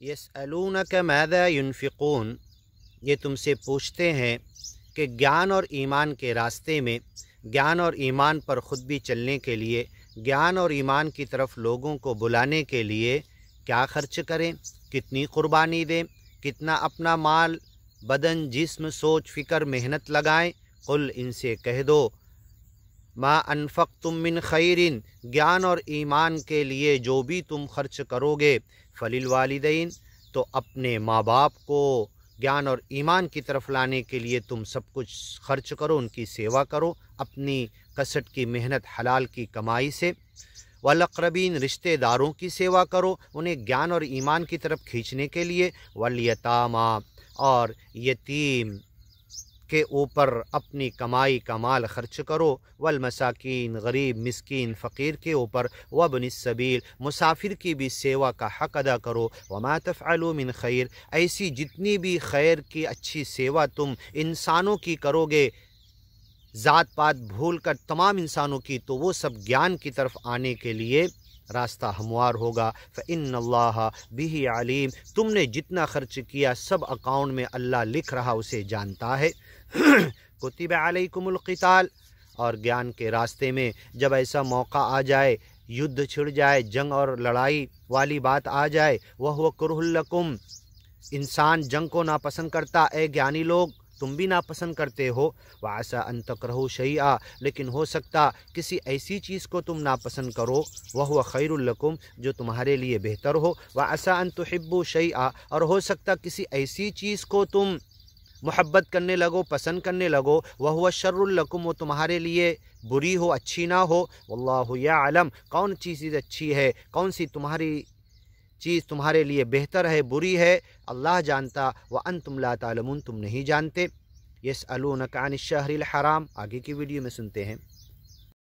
یسألونک ماذا ینفقون، یہ تم سے پوچھتے ہیں کہ گیان اور ایمان کے راستے میں، گیان اور ایمان پر خود بھی چلنے کے لیے، گیان اور ایمان کی طرف لوگوں کو بلانے کے لیے کیا خرچ کریں، کتنی قربانی دیں، کتنا اپنا مال، بدن، جسم، سوچ، فکر، محنت لگائیں۔ قل، ان سے کہہ دو، ما انفقتم من خیر، گیان اور ایمان کے لیے جو بھی تم خرچ کرو گے، فللوالدین، تو اپنے ماں باپ کو گیان اور ایمان کی طرف لانے کے لیے تم سب کچھ خرچ کرو، ان کی سیوا کرو اپنی کسٹ کی محنت حلال کی کمائی سے۔ والاقربین، رشتہ داروں کی سیوا کرو انہیں گیان اور ایمان کی طرف کھینچنے کے لیے۔ والیتاما، اور یتیم کے اوپر اپنی کمائی کا مال خرچ کرو۔ والمساکین، غریب، مسکین، فقیر کے اوپر۔ وابن السبیل، مسافر کی بھی سیوا کا حق ادا کرو۔ وما تفعلوا من خیر، ایسی جتنی بھی خیر کی اچھی سیوا تم انسانوں کی کرو گے، ذات پات بھول کر تمام انسانوں کی، تو وہ سب گیان کی طرف آنے کے لیے راستہ ہموار ہوگا۔ فإن اللہ بہ علیم، تم نے جتنا خرچ کیا سب اکاؤنٹ میں اللہ لکھ رہا، اسے جانتا ہے۔ کتب علیکم القتال، اور گیان کے راستے میں جب ایسا موقع آ جائے، یدھ چھڑ جائے، جنگ اور لڑائی والی بات آ جائے، وہو کرہ لکم، انسان جنگ کو ناپسند کرتا، اے گیانی لوگ تم بھی ناپسند کرتے ہو۔ وعسیٰ ان تکرہوا شیئا، لیکن ہو سکتا کسی ایسی چیز کو تم ناپسند کرو، وہو خیر لکم، جو تمہارے لیے بہتر ہو۔ وعسیٰ ان تحبوا شیئا، اور ہو سکتا کسی ایسی چیز کو تم محبت کرنے لگو، پسند کرنے لگو، وہو شر لکم، وہ تمہارے لیے بری ہو، اچھی نہ ہو۔ واللہ یعلم، کون چیز اچھی ہے، کون سی چیز تمہارے لیے بہتر ہے، بری ہے، اللہ جانتا۔ وانتم لا تعلمون، تم نہیں جانتے۔ یسألونک عن الشہر الحرام، آگے کی ویڈیو میں سنتے ہیں۔